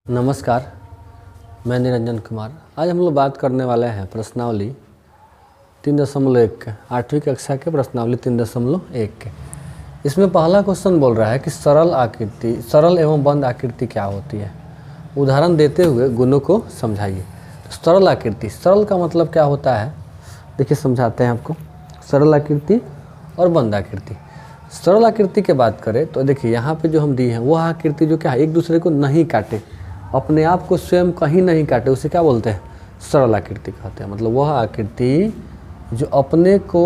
नमस्कार, मैं निरंजन कुमार। आज हम लोग बात करने वाले हैं प्रश्नावली 3.1 के 8वीं कक्षा के प्रश्नावली 3.1 के। इसमें पहला क्वेश्चन बोल रहा है कि सरल एवं बंद आकृति क्या होती है। उदाहरण देते हुए गुणों को समझाइए। तो सरल आकृति, सरल का मतलब क्या होता है, देखिए समझाते हैं आपको। सरल आकृति और बंद आकृति। सरल आकृति की बात करें तो देखिए यहाँ पे जो हम दिए हैं वह आकृति जो क्या है, एक दूसरे को नहीं काटे, अपने आप को स्वयं कहीं नहीं काटे, उसे क्या बोलते हैं, सरल आकृति कहते हैं। मतलब वह आकृति जो अपने को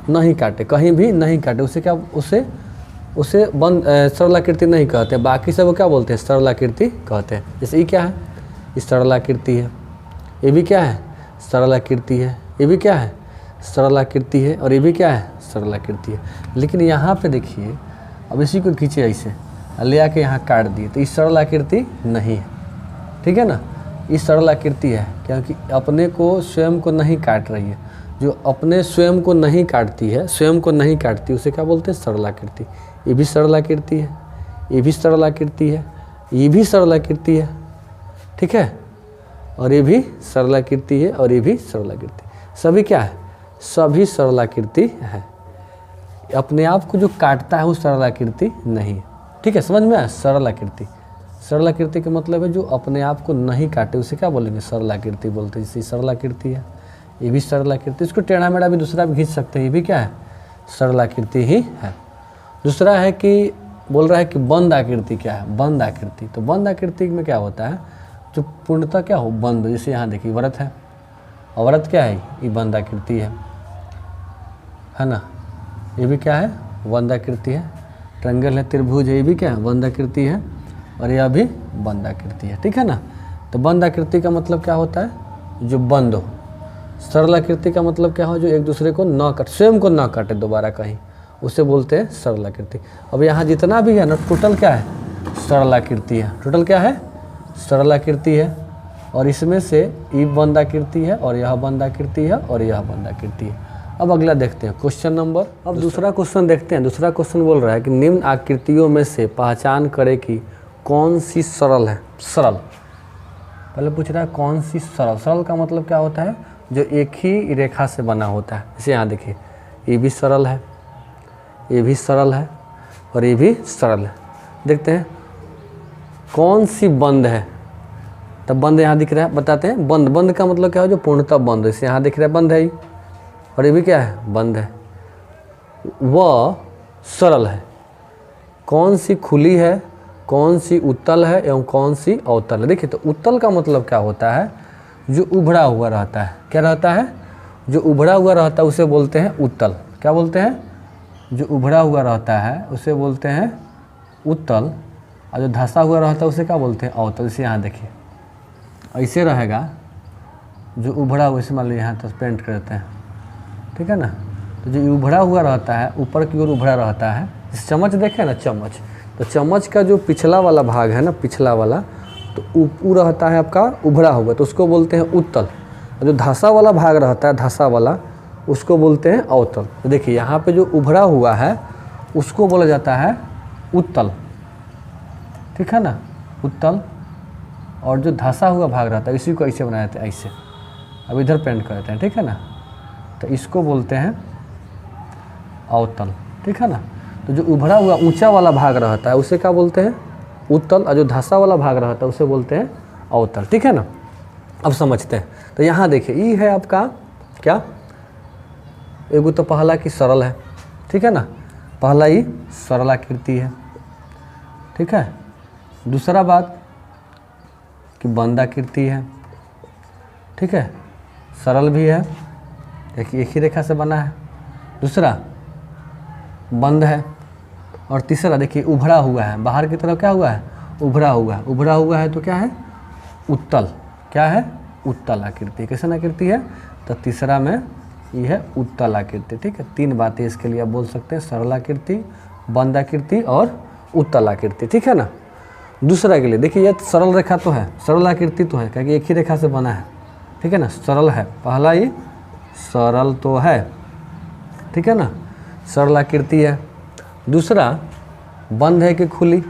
नहीं काटे, कहीं भी नहीं काटे, उसे क्या, उसे सरल आकृति नहीं कहते। बाकी सब क्या बोलते हैं, सरल आकृति कहते हैं। जैसे ये क्या है, ये सरल आकृति है, ये भी क्या है, सरल आकृति है, ये भी क्या है, सरल आकृति है, और ये भी क्या है, सरल आकृति है। लेकिन यहाँ पे देखिए, अब इसी को खींचे ऐसे ले आके यहाँ काट दिए, तो ये सरल आकृति नहीं है, ठीक है ना। ये सरल आकृति है क्योंकि अपने को स्वयं को नहीं काट रही है। जो अपने स्वयं को नहीं काटती है, स्वयं को नहीं काटती, उसे क्या बोलते हैं, सरल आकृति। ये भी सरल आकृति है, ये भी सरल आकृति है, ये भी सरल आकृति है, ठीक है, और ये भी सरल आकृति है, और ये भी सरल आकृति। सभी क्या है, सभी सरल आकृति है। अपने आप को जो काटता है वो सरल आकृति नहीं है, ठीक है, समझ में आया। सरल आकृति, सरल आकृति का मतलब है जो अपने आप को नहीं काटे, उसे क्या बोलेंगे, सरल आकृति बोलते हैं। जैसे सरल आकृति है, ये भी सरल आकृति। इसको टेढ़ा मेढ़ा भी दूसरा भी खींच सकते हैं, ये भी क्या है, सरल आकृति ही है। दूसरा है कि बोल रहा है कि बंद आकृति क्या है, बंद आकृति। तो बंद आकृति में क्या होता है, जो पूर्णतः क्या हो, बंद। जैसे यहाँ देखिए व्रत है, और व्रत क्या है, ये बंद आकृति है ना। ये भी क्या है, बंद आकृति है। ट्रायंगल है, त्रिभुज है, ये भी क्या है, बंद आकृति है, और यह भी बंद आकृति है, ठीक है ना। तो बंद आकृति का मतलब क्या होता है, जो बंद हो। सरल आकृति का मतलब क्या हो, जो एक दूसरे को न काटे, स्वयं को न काटे दोबारा कहीं, उसे बोलते हैं सरल आकृति। अब यहाँ जितना भी है ना, टोटल क्या है, सरल आकृति है। टोटल क्या है, सरल आकृति है। और इसमें से ये बंद आकृति है, और यह बंद आकृति है, और यह बंद आकृति है। अब अगला देखते हैं क्वेश्चन नंबर। अब दूसरा क्वेश्चन देखते हैं। दूसरा क्वेश्चन बोल रहा है कि निम्न आकृतियों में से पहचान करें कि कौन सी सरल है। सरल पहले पूछ रहा है कौन सी सरल। सरल का मतलब क्या होता है, जो एक ही रेखा से बना होता है। जैसे यहाँ देखिए, ये भी सरल है, ये भी सरल है, और ये भी सरल है। देखते हैं कौन सी बंद है। तब बंद यहाँ दिख रहा है, बताते हैं। बंद, बंद का मतलब क्या है, जो पूर्णतः बंद। जैसे यहाँ दिख रहा है बंद है, और ये भी क्या है, बंद है। वह सरल है। कौन सी खुली है, कौन सी उत्तल है, एवं कौन सी अवतल है। देखिए, तो उत्तल का मतलब क्या होता है, जो उभड़ा हुआ रहता है। क्या रहता है, जो उभड़ा हुआ रहता है उसे बोलते हैं उत्तल। क्या बोलते हैं, जो उभड़ा हुआ रहता है उसे बोलते हैं उत्तल, और जो धंसा हुआ रहता है उसे क्या बोलते हैं, अवतल। इसे यहाँ देखिए ऐसे रहेगा, जो उभड़ा हुआ, इसे मान लीजिए यहाँ तक पेंट करते हैं, ठीक है ना। तो जो उभड़ा हुआ रहता है, ऊपर की ओर उभड़ा रहता है। इस चम्मच देखें ना, चम्मच, तो चम्मच का जो पिछला वाला भाग है ना, पिछला वाला, तो वो रहता है आपका उभड़ा हुआ, तो उसको बोलते हैं उत्तल। और जो धंसा वाला भाग रहता है, धंसा वाला, उसको बोलते हैं अवतल। तो देखिए यहाँ पे जो उभड़ा हुआ है उसको बोला जाता है उत्तल, ठीक है ना, उत्तल। और जो धंसा हुआ भाग रहता है, इसी को ऐसे बनाए जाते हैं, ऐसे। अब इधर पेंट करते हैं, ठीक है ना, तो इसको बोलते हैं अवतल, ठीक है ना। तो जो उभड़ा हुआ ऊंचा वाला भाग रहता है उसे क्या बोलते हैं, उत्तल, और जो धंसा वाला भाग रहता है उसे बोलते हैं अवतल, ठीक है ना। अब समझते हैं। तो यहाँ देखिए, ये है आपका क्या, एगो तो पहला की सरल है, ठीक है ना, पहला ही सरल आकृति है, ठीक है। दूसरा बात कि बंद आकृति है, ठीक है, सरल भी है, एक ही रेखा से बना है। दूसरा बंद है, और तीसरा देखिए उभड़ा हुआ है, बाहर की तरफ क्या हुआ है, उभड़ा हुआ है। उभड़ा हुआ है तो क्या है, उत्तल। क्या है, उत्तल आकृति। कैसन आकृति है, तो तीसरा में ये है उत्तल आकृति, ठीक है। तीन बातें इसके लिए आप बोल सकते हैं, सरल आकृति, बंद आकृति और उत्तल आकृति, ठीक है ना। दूसरा के लिए देखिए, यह सरल रेखा तो है, सरल आकृति तो है, क्योंकि एक ही रेखा से बना है, ठीक है ना, सरल है। पहला ये सरल तो है, ठीक है ना, सरल आकृति है। दूसरा बंद है कि खुली,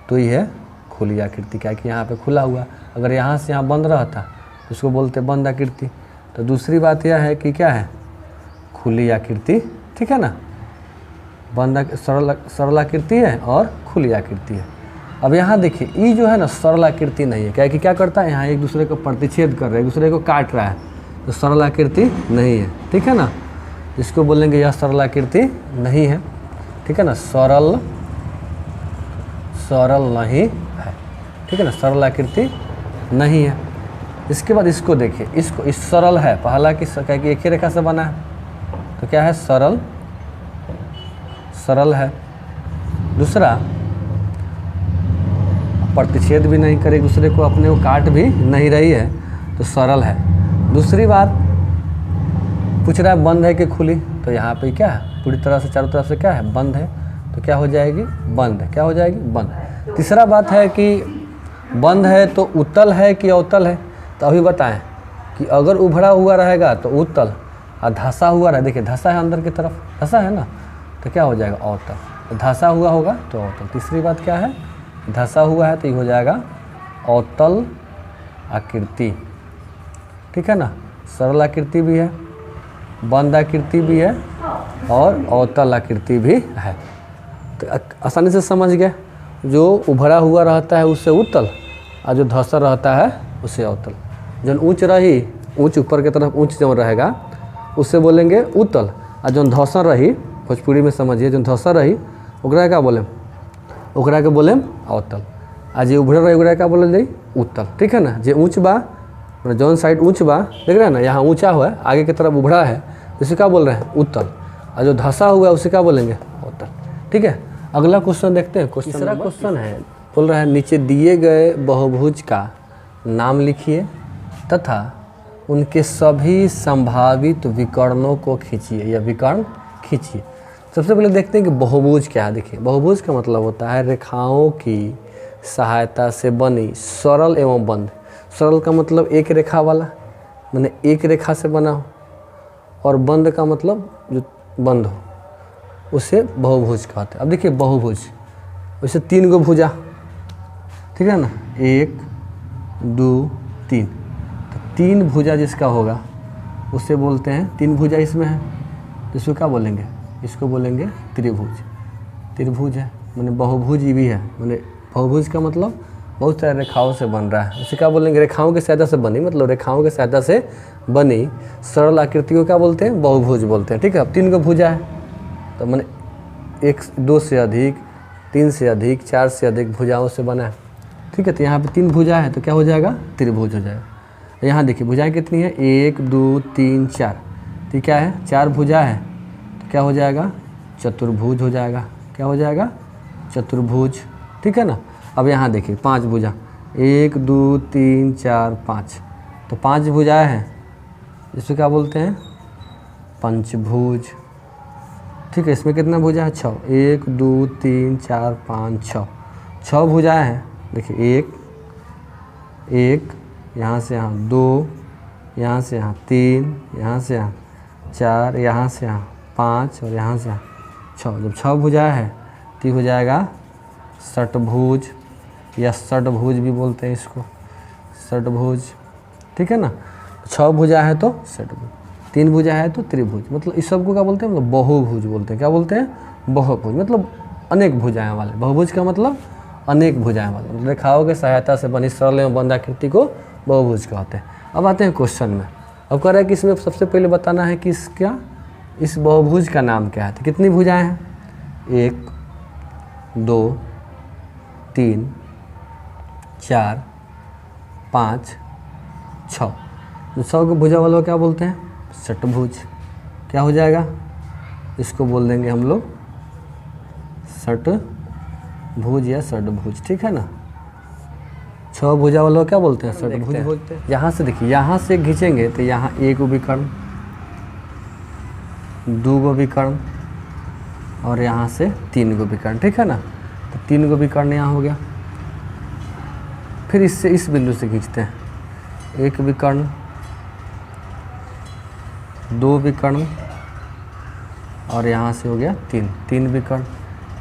तो ये है खुली आकृति, क्या है कि यहाँ पे खुला हुआ, अगर यहाँ से यहाँ बंद रहता तो उसको बोलते बंद आकृति। तो दूसरी बात यह है कि क्या है, खुली आकृति, ठीक है ना, बंद सरल आकृति है और खुली आकृति है। अब यहाँ देखिए ई जो है ना सरल आकृति नहीं है, क्या है कि क्या करता है, यहाँ एक दूसरे को प्रतिच्छेद कर रहा है, एक दूसरे को काट रहा है, तो सरल आकृति नहीं है, ठीक है ना। इसको बोलेंगे यह सरल आकृति नहीं है, ठीक है ना, सरल नहीं है, ठीक है ना, सरल आकृति नहीं है। इसके बाद इसको देखिए, इसको इस सरल है, पहला कि क्या कि एक ही रेखा से बना है, तो क्या है सरल है। दूसरा प्रतिच्छेद भी नहीं करे एक दूसरे को, अपने को काट भी नहीं रही है, तो सरल है। दूसरी बात पूछ रहा है बंद है कि खुली, तो यहाँ पे क्या है, पूरी तरह से चारों तरफ से क्या है, बंद है, तो क्या हो जाएगी, बंद। क्या हो जाएगी, बंद। तीसरा बात है कि बंद है तो उत्तल है कि अवतल है, तो अभी बताएं कि अगर उभरा हुआ रहेगा तो उत्तल, और धंसा हुआ रहे, देखिए धंसा है अंदर की तरफ, धंसा है ना, तो क्या हो जाएगा, अवतल। धंसा हुआ होगा तो अवतल। तीसरी बात क्या है, धंसा हुआ है तो ये हो जाएगा अवतल आकृति, ठीक है ना। सरल आकृति भी है, बंद आकृति भी है और अवतल आकृति भी है। तो आसानी से समझ गए, जो उभरा हुआ रहता है उससे उत्तल, और जो धंसा रहता है उससे अवतल। जो ऊंच रही, ऊंच ऊपर की तरफ ऊंच जो रहेगा उससे बोलेंगे उत्तल, और जो धंसा रही, भोजपुरी में समझिए, जो धंसा रही ओकरा क्या बोले, ओकरा के बोले अवतल। आज ये उभर रही ओकरा क्या बोले जाई, उत्तल, ठीक है ना। जे ऊंच बा, जौन साइड ऊंच बा, देख रहे हैं ना, यहाँ ऊंचा हुआ है, आगे की तरफ उभरा है, उसे क्या बोल रहे हैं, उत्तल, और जो धंसा हुआ है उसे क्या बोलेंगे, अवतल, ठीक है। अगला क्वेश्चन देखते हैं। तीसरा क्वेश्चन है, बोल रहा है नीचे दिए गए बहुभुज का नाम लिखिए तथा उनके सभी संभावित विकर्णों को खींचिए, या विकर्ण खींचिए। सबसे पहले देखते हैं कि बहुभुज क्या है। देखिए बहुभुज का मतलब होता है रेखाओं की सहायता से बनी सरल एवं बंद। सरल का मतलब एक रेखा वाला, माने एक रेखा से बना हो, और बंद का मतलब जो बंद हो, उसे बहुभुज कहते हैं। अब देखिए बहुभुज, वैसे 3 गो भुजा, ठीक है ना, 1 2 3, तो 3 भुजा जिसका होगा उसे बोलते हैं, 3 भुजा इसमें है, इसको क्या बोलेंगे, इसको बोलेंगे त्रिभुज। त्रिभुज है माने बहुभुज भी है, माने बहुभुज का मतलब बहुत सारे रेखाओं से बन रहा है, उसे क्या बोलेंगे, रेखाओं की सहायता से बनी, मतलब रेखाओं की सहायता से बनी सरल आकृति को क्या बोलते हैं, बहुभुज बोलते हैं, ठीक है। अब 3 गो भुजा है, तो माने 1 2 से अधिक, 3 से अधिक, 4 से अधिक भुजाओं से बना है, ठीक है। तो यहाँ पे 3 भुजा है तो क्या हो जाएगा, त्रिभुज हो जाएगा। यहाँ देखिए भुजाएं कितनी है, 1 2 3 4, तो क्या है, 4 भुजा है, तो क्या हो जाएगा, चतुर्भुज हो जाएगा। क्या हो जाएगा, चतुर्भुज, ठीक है ना। अब यहाँ देखिए 5 भुजा, 1 2 3 4 5, तो 5 भुजाएं हैं, इसको क्या बोलते हैं, पंचभुज, ठीक है। इसमें कितना भुजा है, 6, 1 2 3 4 5 6, 6 भुजाएं हैं। देखिए 1 यहाँ से यहाँ, 2 यहाँ से यहाँ, 3 यहाँ से यहाँ, 4 यहाँ से यहाँ, 5 और यहाँ से यहाँ 6। जब 6 भुजाएं है तो हो जाएगा षटभुज, या षटभुज भी बोलते हैं इसको, षटभुज, ठीक है ना। 6 भुजा है तो षटभुज, 3 भुजा है तो त्रिभुज, मतलब इस सबको क्या बोलते हैं, मतलब बहुभुज बोलते हैं। क्या बोलते हैं, बहुभुज, मतलब अनेक भुजाएं वाले। बहुभुज का मतलब अनेक भुजाएं वाले, रेखाओं की सहायता से बनी सरल एवं बंद आकृति को बहुभुज कहते हैं। अब आते हैं क्वेश्चन में। अब कह रहा है कि इसमें सबसे पहले बताना है कि इसका, इस बहुभुज का नाम क्या है। तो कितनी भुजाएं हैं, 1 2 3 4 5 6, 6 को भुजा वालों क्या बोलते हैं, षटभुज। क्या हो जाएगा, इसको बोल देंगे हम लोग षटभुज या षटभुज, ठीक है ना। 6 भुजा वालों क्या बोलते हैं, षटभुज बोलते हैं। यहाँ से देखिए, यहाँ से खींचेंगे तो यहाँ 1 गो विकर्ण, 2 गो विकर्ण, और यहाँ से 3 गो विकर्ण, ठीक है ना। तो 3 गो विकर्ण यहाँ हो गया। फिर इससे इस बिंदु से खींचते हैं, 1 विकर्ण, 2 विकर्ण, और यहाँ से हो गया 3 विकर्ण।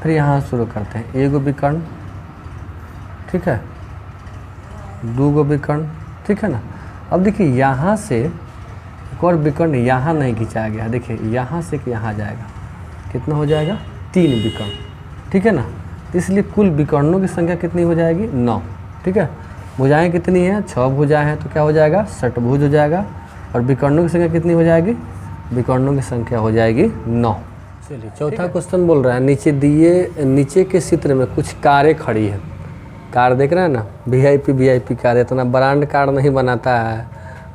फिर यहाँ शुरू करते हैं, 1 विकर्ण, ठीक है, 2 गो विकर्ण, ठीक है ना। अब देखिए यहाँ से एक और विकर्ण यहाँ नहीं खींचा गया, देखिए यहाँ से कि यहाँ जाएगा, कितना हो जाएगा 3 विकर्ण, ठीक है ना। इसलिए कुल विकर्णों की संख्या कितनी हो जाएगी 9, ठीक है। भुजाएं कितनी हैं 6 भुजाएं हैं, तो क्या हो जाएगा षटभुज हो जाएगा। और विकर्णों की संख्या कितनी हो जाएगी, विकर्णों की संख्या हो जाएगी 9। चलिए चौथा क्वेश्चन बोल रहा है नीचे के चित्र में कुछ कारें खड़ी है। कार देख रहे हैं ना, वीआईपी कार, इतना ब्रांड कार नहीं बनाता है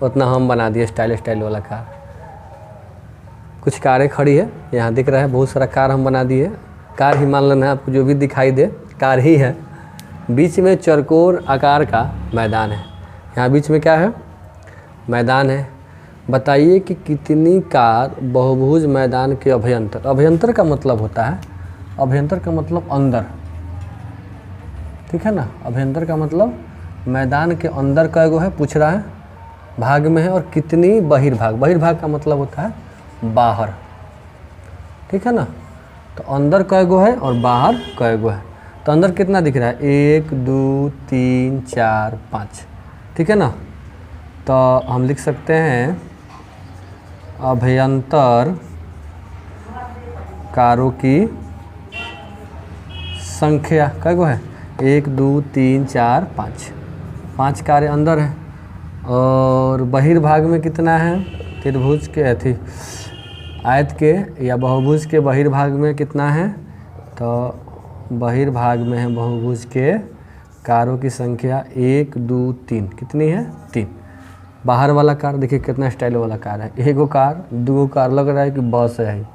उतना हम बना दिए स्टाइल वाला कार। कुछ कारें खड़ी है, यहाँ दिख रहा है बहुत सारा कार हम बना दिए। कार ही मान लेना है आपको, जो भी दिखाई दे कार ही है। बीच में चौकोर आकार का मैदान है, यहाँ बीच में क्या है मैदान है। बताइए कि कितनी कार बहुभुज मैदान के अभ्यंतर, अभ्यंतर का मतलब होता है, अभ्यंतर का मतलब अंदर, ठीक है ना। अभ्यंतर का मतलब मैदान के अंदर कई गो है पूछ रहा है, भाग में है, और कितनी बहिर्भाग, बहिर्भाग का मतलब होता है बाहर, ठीक है ना। तो अंदर कई गो है और बाहर कई गो है। तो अंदर कितना दिख रहा है 1 2 3 4 5, ठीक है ना। तो हम लिख सकते हैं अभ्यंतर कारों की संख्या कई गो है 1 2 3 4 5, 5 कारें अंदर है। और बहिर्भाग में कितना है, त्रिभुज के आयत के या बहुभुज के बहिर्भाग में कितना है, तो बहिर्भाग में है बहुभुज के कारों की संख्या 1 2 3, कितनी है 3। बाहर वाला कार देखिए कितना स्टाइल वाला कार है, 1 गो कार 2 गो कार, लग रहा है कि बस है,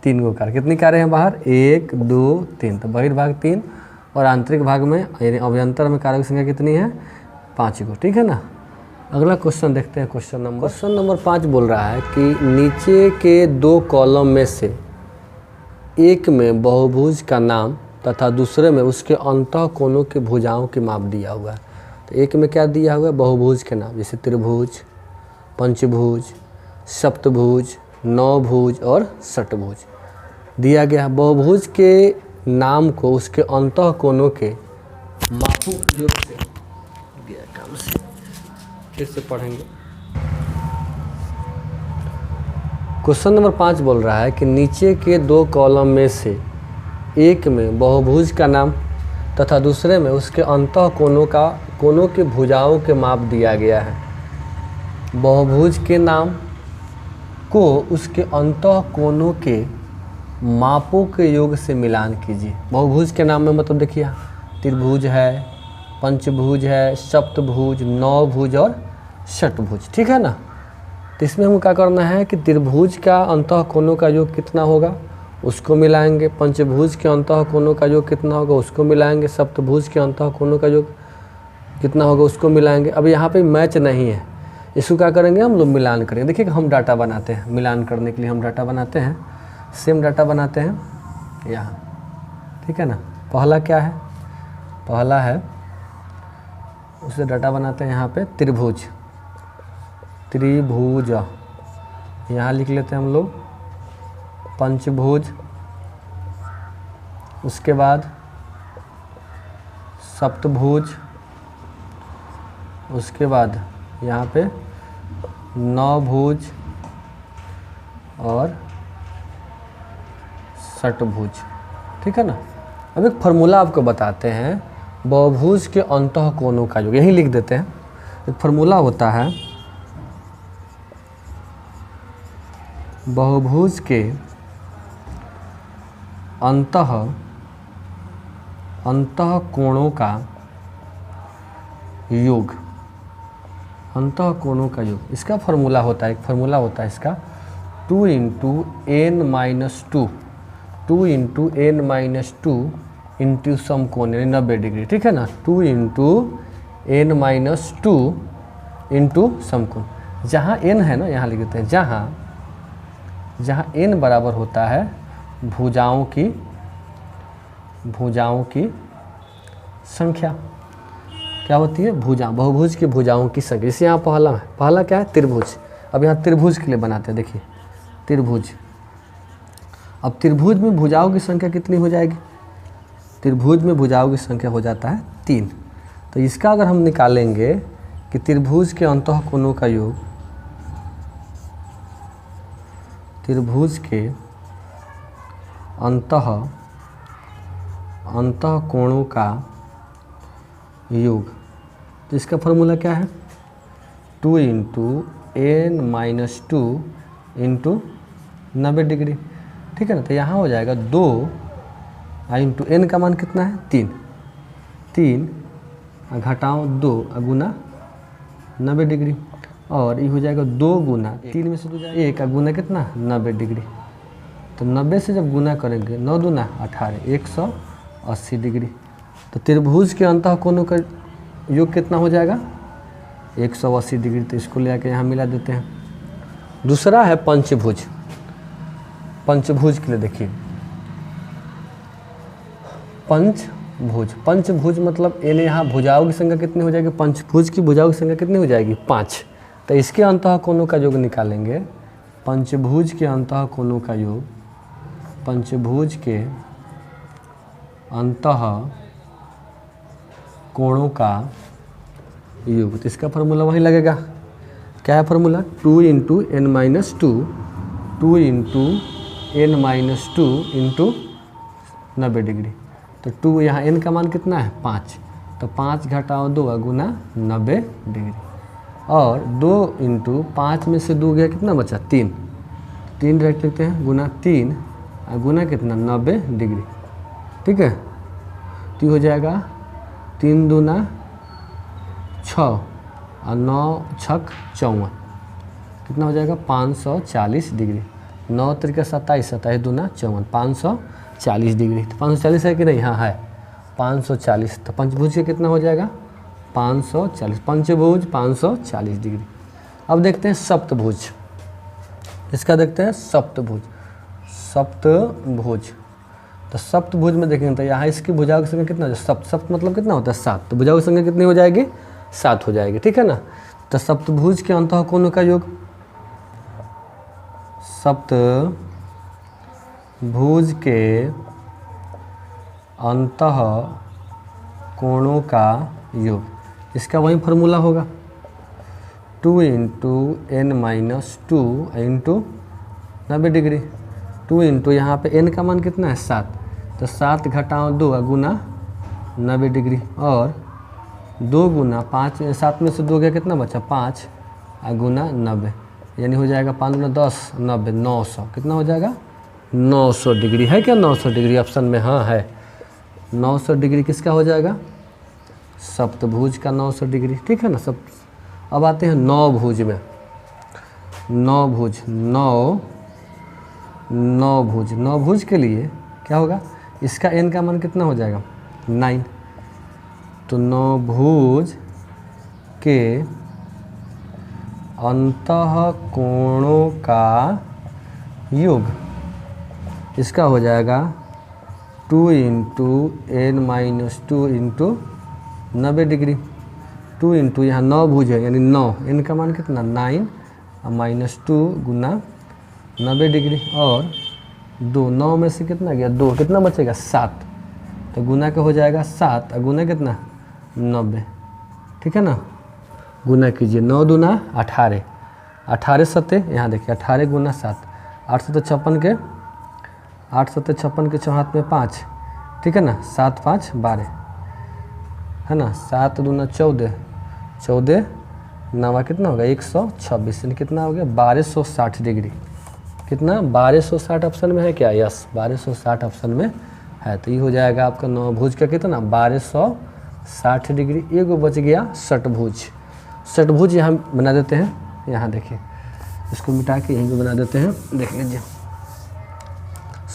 3 गो कार। कितनी कारें हैं बाहर 1 2 3, तो बहिर्भाग 3 और आंतरिक भाग में यानी अभ्यंतर में कारों की संख्या कितनी है 5 गो, ठीक है ना। अगला क्वेश्चन देखते हैं। क्वेश्चन नंबर 5 बोल रहा है कि नीचे के 2 कॉलम में से एक में बहुभुज का नाम तथा दूसरे में उसके अंतः कोनों के भुजाओं की माप दिया हुआ है। तो एक में क्या दिया हुआ है बहुभुज के नाम, जैसे त्रिभुज, पंचभुज, सप्तभुज, नवभुज और षटभुज दिया गया। बहुभुज के नाम को उसके अंतः कोनों के मापों योग से दिया काम से फिर से पढ़ेंगे। क्वेश्चन नंबर 5 बोल रहा है कि नीचे के 2 कॉलम में से एक में बहुभुज का नाम तथा दूसरे में उसके अंतः कोनों के भुजाओं के माप दिया गया है। बहुभुज के नाम को उसके अंतः कोनों के मापों के योग से मिलान कीजिए। बहुभुज के नाम में मतलब देखिए त्रिभुज है, पंचभुज है, सप्तभुज, नवभुज और षटभुज, ठीक है ना। तो इसमें हमको क्या करना है कि त्रिभुज का अंतः कोनों का योग कितना होगा उसको मिलाएंगे, पंचभुज के अंतः कोनों का योग कितना होगा उसको मिलाएंगे, सप्तभुज के अंतः कोनों का योग कितना होगा उसको मिलाएंगे। अब यहाँ पे मैच नहीं है, इसको क्या करेंगे हम लोग मिलान करेंगे। देखिए हम डाटा बनाते हैं, मिलान करने के लिए हम डाटा बनाते हैं, सेम डाटा बनाते हैं यहाँ, ठीक है ना। पहला क्या है, पहला है उसे डाटा बनाते हैं यहाँ पे त्रिभुज, त्रिभुज यहाँ लिख लेते हैं हम लोग, पंचभुज, उसके बाद सप्तभुज, उसके बाद यहाँ पे नवभुज और षटभुज, ठीक है ना। अब एक फार्मूला आपको बताते हैं बहुभुज के अंतः कोनों का योग, यही लिख देते हैं। एक फार्मूला होता है बहुभुज के अंतः कोणों का योग, अंतः कोणों का योग, इसका फार्मूला होता है, एक फार्मूला होता है इसका 2 × n-2, 2 × n-2 इंटू सम कोण यानी 90 डिग्री, ठीक है ना। 2 × n-2 इंटू सम कोण, जहाँ n है ना यहाँ लिख देते हैं, जहाँ n बराबर होता है भुजाओं की संख्या, क्या होती है भुजा, बहुभुज की भुजाओं की संख्या। जैसे यहाँ पहला क्या है त्रिभुज, अब यहाँ त्रिभुज के लिए बनाते हैं, देखिए त्रिभुज। अब त्रिभुज में भुजाओं की संख्या कितनी हो जाएगी, त्रिभुज में भुजाओं की संख्या हो जाता है 3। तो इसका अगर हम निकालेंगे कि त्रिभुज के अंतः कोणों का योग, त्रिभुज के अंतः कोणों का योग, तो इसका फॉर्मूला क्या है? 2 × n-2 इंटू 90 डिग्री, ठीक है ना। तो यहाँ हो जाएगा 2 इंटू n का मान कितना है? 3 घटाओ 2 गुना 90 डिग्री, और ये हो जाएगा 2 गुना 3 में से 2 जाएगा 1 गुना कितना? 90 डिग्री। तो 90 से जब गुना करेंगे 9 दूना 18, 180 डिग्री। तो त्रिभुज के अंतः कोणों का योग कितना हो जाएगा? 180 डिग्री। तो इसको ले आके यहाँ मिला देते हैं। दूसरा है पंचभुज। पंचभुज के लिए देखिए, पंचभुज मतलब यानी यहाँ भुजाओं की संख्या कितनी हो जाएगी? पंचभुज की भुजाओं की संख्या कितनी हो जाएगी? 5। तो इसके अंतः कोणों का योग निकालेंगे। पंचभुज के अंतः कोणों का योग, पंचभुज के अंतः कोणों का योग, तो इसका फॉर्मूला वही लगेगा। क्या है formula? 2 × n-2, 2 × n-2 into 90 degree. तो 2 यहाँ n का मान कितना है? 5। तो 5 घटाओ 2 गुना 90 डिग्री, और 2 × 5 में से 2 गया कितना बचा? 3 रख लेते हैं, गुना 3 गुना कितना? 90 डिग्री, ठीक है। तो हो जाएगा 3 दूना 6 और 9 छक 54, कितना हो जाएगा? 540 डिग्री। 9 त्रिका 27, 27 दूना 54, 540 डिग्री। तो 540 है कि नहीं? हाँ है 540। तो पंचभुज का कितना हो जाएगा? 540। पंचभुज 540 डिग्री। अब देखते हैं सप्तभुज। इसका देखते हैं सप्तभुज। सप्तभुज, तो सप्तभुज में देखेंगे तो यहाँ इसकी भुजाओं की संख्या कितना हो जाए? सप्त मतलब कितना होता है? 7। तो भुजाओं की संख्या कितनी हो जाएगी? 7 हो जाएगी, ठीक है ना। तो सप्तभुज के अंतः कोणों का योग, सप्तभुज के अंतः कोणों का योग, इसका वही फार्मूला होगा 2 × n-2 इंटू 90 डिग्री। 2 इंटू यहाँ पे n का मान कितना है? 7। तो 7 घटाओ 2 गुना 90 डिग्री, और 2 गुना 5, 7 में से 2 गया कितना बचा? 5 गुना 90, यानी हो जाएगा 5 गुना 10, 90, 900। कितना हो जाएगा? 900 डिग्री। है क्या 900 डिग्री? ऑप्शन में हाँ है। 900 डिग्री किसका हो जाएगा? सप्तभुज का 900 डिग्री, ठीक है ना। सब अब आते हैं नौभुज में। नौभुज के लिए क्या होगा? इसका n का मान कितना हो जाएगा? 9। तो नौभुज के अंतः कोणों का योग, इसका हो जाएगा 2 × n-2 इंटू 90 डिग्री। 2 इंटू यहाँ 9 भुज है यानी 9, n का मान कितना? 9 और -2 गुना 90 डिग्री, और 2, 9 में से कितना गया? 2, कितना बचेगा? 7। तो गुना का हो जाएगा 7 और गुना कितना? 90, ठीक है ना। गुना कीजिए, 9 दूना 18, 18 सत्ते, यहाँ देखिए 18 गुना 7, 8 सत्ते 56 के चौहाथ में 5, ठीक है ना। 7 5 12 है ना। 7 दूना 14, 14 नवा कितना होगा? 126, यानी कितना हो गया? 1260 डिग्री। कितना? 1260 ऑप्शन में है क्या? यस, 1260 ऑप्शन में है। तो ये हो जाएगा आपका नौभुज का कितना? 1260 डिग्री। एगो बच गया षटभुज। षटभुज यहाँ बना देते हैं, यहाँ देखिए, इसको मिटा के यहीं पे बना देते हैं, देख लीजिए।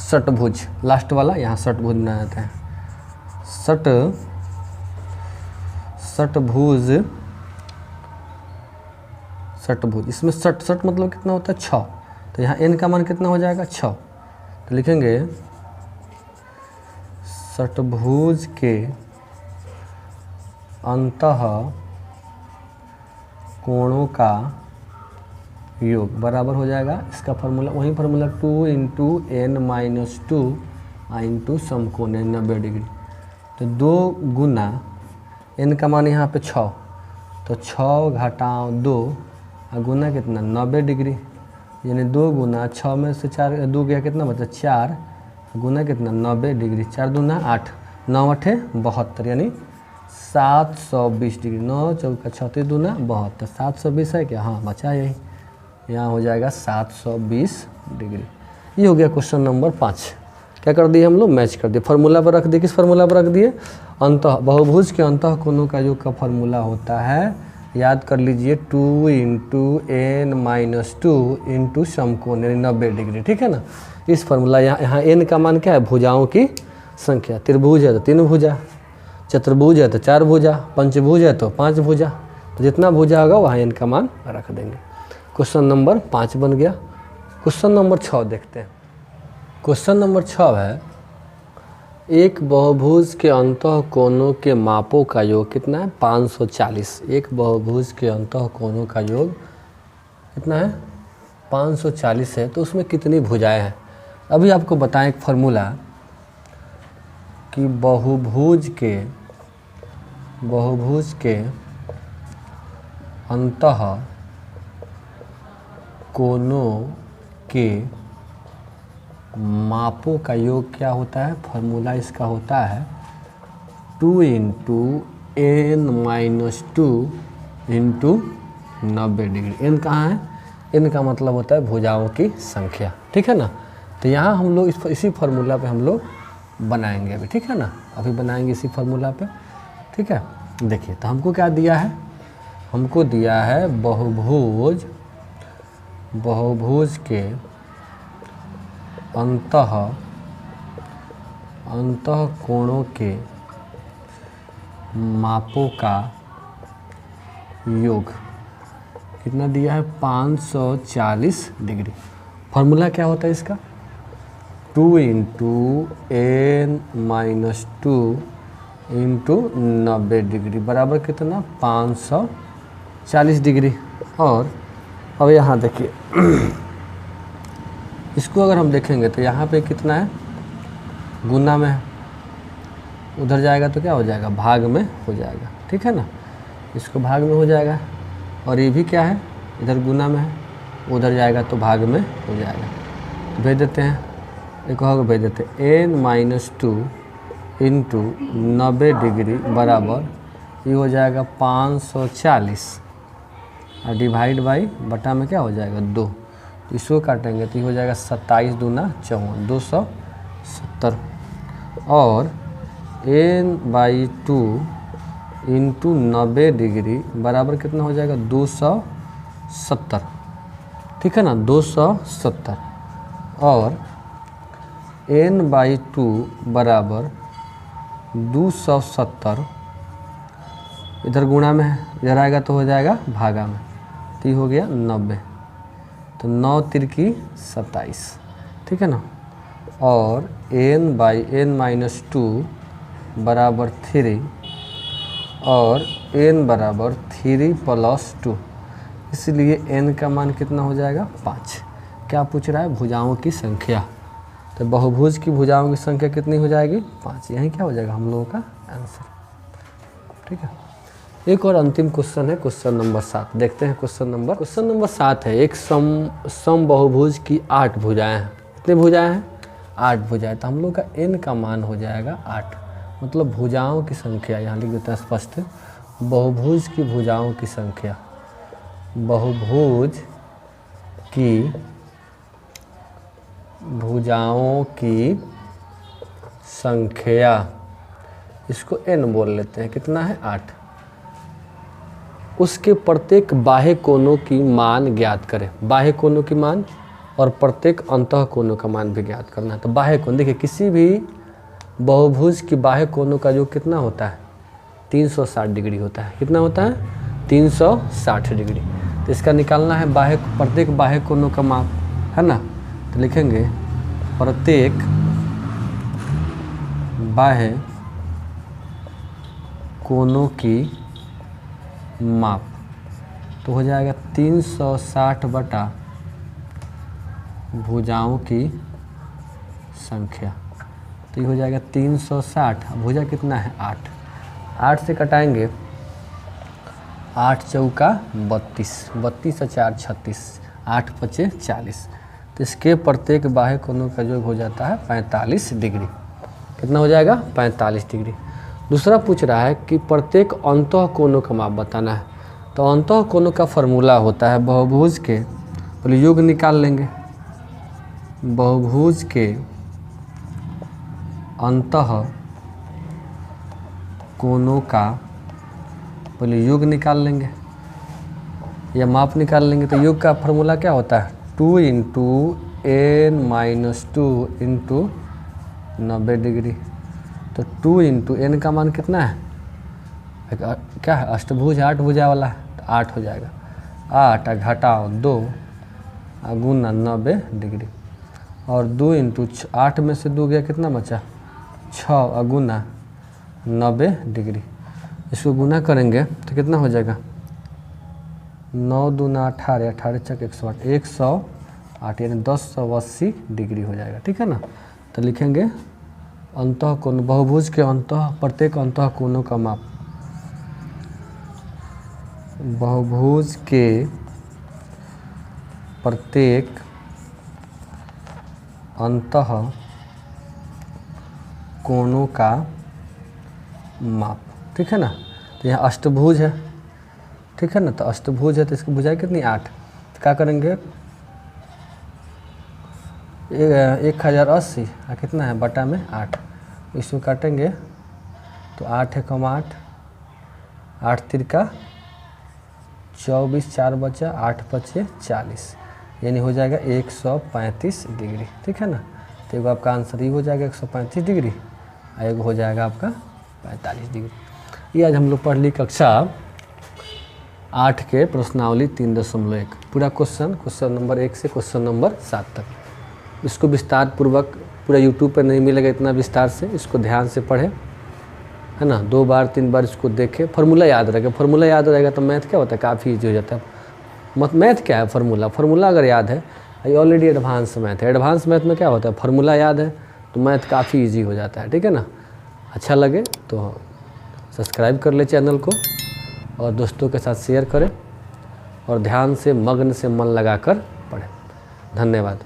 षटभुज लास्ट वाला, यहाँ षटभुज बना देते हैं। षटभुज, इसमें षट मतलब कितना होता है? 6। तो यहाँ n का मान कितना हो जाएगा? 6। तो लिखेंगे षटभुज के अंतः कोणों का योग बराबर हो जाएगा, इसका फार्मूला वही फार्मूला 2 × n-2 इंटू समकोण 90 डिग्री। तो 2 गुना n का मान यहाँ पे 6, तो 6 घटाओ 2 और गुना कितना 90 डिग्री, यानी 2 गुना 6 में से 4 2 गया कितना बचा 4 गुना कितना 90 डिग्री, 4 दूना 8, 9 8 72 यानी 720 डिग्री। 9 चौका 36 दूना 72, 720 है क्या, हाँ बचा यही, यहाँ हो जाएगा 720 डिग्री। ये हो गया क्वेश्चन नंबर 5। क्या कर दिए हम लोग, मैच कर दिए, फार्मूला पर रख दिए। किस फार्मूला पर रख दिए, अंतः बहुभुज के अंतः कोणों का योग का फार्मूला होता है, याद कर लीजिए 2 × n - 2 इंटू समकोण यानी 90 डिग्री, ठीक है ना। इस फार्मूला यहाँ n का मान क्या है, भुजाओं की संख्या। त्रिभुज है तो 3 भुजा, चतुर्भुज है तो 4 भुजा, पंचभुज है तो 5 भुजा, तो जितना भुजा होगा वहाँ n का मान रख देंगे। क्वेश्चन नंबर 5 बन गया। क्वेश्चन नंबर 6 देखते हैं। क्वेश्चन नंबर 6 है, एक बहुभुज के अंतः कोणों के मापों का योग कितना है 540। एक बहुभुज के अंतः कोणों का योग कितना है 540 है, तो उसमें कितनी भुजाएं हैं। अभी आपको बताएं एक फार्मूला कि बहुभुज के अंतः कोणों के मापों का योग क्या होता है, फार्मूला इसका होता है 2 × n - 2 इंटू 90 डिग्री। n कहाँ है, n का मतलब होता है भुजाओं की संख्या, ठीक है ना। तो यहाँ हम लोग इसी फार्मूला पे हम लोग बनाएंगे अभी, ठीक है ना, अभी बनाएंगे इसी फार्मूला पे, ठीक है। देखिए तो हमको क्या दिया है, हमको दिया है बहुभुज के अंतः कोणों के मापों का योग कितना दिया है 540 डिग्री। फार्मूला क्या होता है इसका 2 × n - 2 इंटू 90 डिग्री बराबर कितना 540 डिग्री। और अब यहाँ देखिए इसको अगर हम देखेंगे तो यहाँ पे कितना है, गुना में है, उधर जाएगा तो क्या हो जाएगा भाग में हो जाएगा, ठीक है ना। इसको भाग में हो जाएगा, और ये भी क्या है इधर गुना में है, उधर जाएगा तो भाग में हो जाएगा। भेज देते हैं, एक और भेज देते हैं n - 2 इंटू 90 डिग्री बराबर ये हो जाएगा 540 और डिवाइड बाई बटा में क्या हो जाएगा 2, तो इसको काटेंगे तो ये हो जाएगा 27 दूना 54 270 और n/2 इंटू 90 डिग्री बराबर कितना हो जाएगा 270, ठीक है ना 270 और n/2 बराबर 270 इधर गुणा में है, इधर आएगा तो हो जाएगा भागा में, तो ये हो गया 90, तो 9 तिरकी 27, ठीक है ना। और n/n - 2 बराबर 3 और n बराबर 3 + 2, इसलिए n का मान कितना हो जाएगा 5। क्या पूछ रहा है भुजाओं की संख्या, तो बहुभुज की भुजाओं की संख्या कितनी हो जाएगी 5, यही क्या हो जाएगा हम लोगों का आंसर, ठीक है। एक और अंतिम क्वेश्चन है क्वेश्चन नंबर 7, देखते हैं क्वेश्चन नंबर 7 है। एक सम बहुभुज की 8 भुजाएं हैं, कितनी भुजाएं हैं 8 भुजाएं, तो हम लोग का n का मान हो जाएगा 8, मतलब भुजाओं की संख्या यहाँ लिख देता है स्पष्ट, बहुभुज की भुजाओं की संख्या, बहुभुज की भुजाओं की संख्या, इसको n बोल लेते हैं, कितना है 8, उसके प्रत्येक बाह्य कोणों की मान ज्ञात करें। बाह्य कोणों की मान और प्रत्येक अंतः कोणों का मान भी ज्ञात करना है। तो बाह्य कोण देखिए, किसी भी बहुभुज की बाह्य कोणों का जो कितना होता है 360 डिग्री होता है, कितना होता है 360 डिग्री। तो इसका निकालना है प्रत्येक बाह्य कोणों का माप, है ना। तो लिखेंगे प्रत्येक बाह्य कोणों की माप, तो हो जाएगा 360 बटा भुजाओं की संख्या, तो ये हो जाएगा 360, भुजा कितना है 8, 8 से कटाएंगे, 8 चौका 32, 32 और 4 36, 8 पचे 40। तो इसके प्रत्येक बाह्य कोणों का योग हो जाता है 45 डिग्री। कितना हो जाएगा? 45 डिग्री। दूसरा पूछ रहा है कि प्रत्येक अंतः कोणों का माप बताना है। तो अंतः कोणों का फॉर्मूला होता है बहुभुज के, पहले योग निकाल लेंगे, बहुभुज के अंतः कोणों का पहले योग निकाल लेंगे या माप निकाल लेंगे। तो योग का फॉर्मूला क्या होता है? 2 × n-2 × 90 डिग्री। तो 2 × n का मान कितना है? क्या है? अष्टभुज 8 भुजा वाला है, तो 8 हो जाएगा। 8 घटाओ 2 गुना 90 डिग्री। और 2 × 8 में से 2 गया, कितना बचा? 6 गुना 90 डिग्री। इसको गुना करेंगे तो कितना हो जाएगा? 9 दूना 18, 18 चक 108, 108 यानी 1080 डिग्री हो जाएगा। ठीक है ना? तो लिखेंगे अंतः कोण, बहुभुज के अंतः, प्रत्येक अंतः कोणों का माप, बहुभुज के प्रत्येक अंतः कोणों का माप। ठीक है ना? तो यहाँ अष्टभुज है, ठीक है ना? तो अष्टभुज है तो इसकी भुजाएं कितनी? 8। तो क्या करेंगे? 1080 कितना है? बटा में 8। इसको काटेंगे तो 8 है कम 8, 8 तिरका 24, 4 बचा, 8 पचे 40, यानी हो जाएगा 135 डिग्री। ठीक है ना? तो एगो आपका आंसर ये हो जाएगा 135 डिग्री, और एगो हो जाएगा आपका 45 डिग्री। ये आज हम लोग पढ़ ली कक्षा 8 के प्रश्नावली 3.1 पूरा क्वेश्चन नंबर 1 से क्वेश्चन नंबर 7 तक। इसको विस्तार पूर्वक पूरा यूट्यूब पर नहीं मिलेगा इतना विस्तार से, इसको ध्यान से पढ़ें, है ना? 2 बार 3 बार इसको देखें, फार्मूला याद रहेगा। फार्मूला याद रहेगा तो मैथ क्या होता है? काफ़ी ईजी हो जाता है। मैथ क्या है? फार्मूला अगर याद है, ये ऑलरेडी एडवांस मैथ है। एडवांस मैथ में क्या होता है? फार्मूला याद है तो मैथ काफ़ी ईजी हो जाता है। ठीक है ना? अच्छा लगे तो सब्सक्राइब कर ले चैनल को, और दोस्तों के साथ शेयर करें, और ध्यान से मग्न से मन लगाकर पढ़ें। धन्यवाद।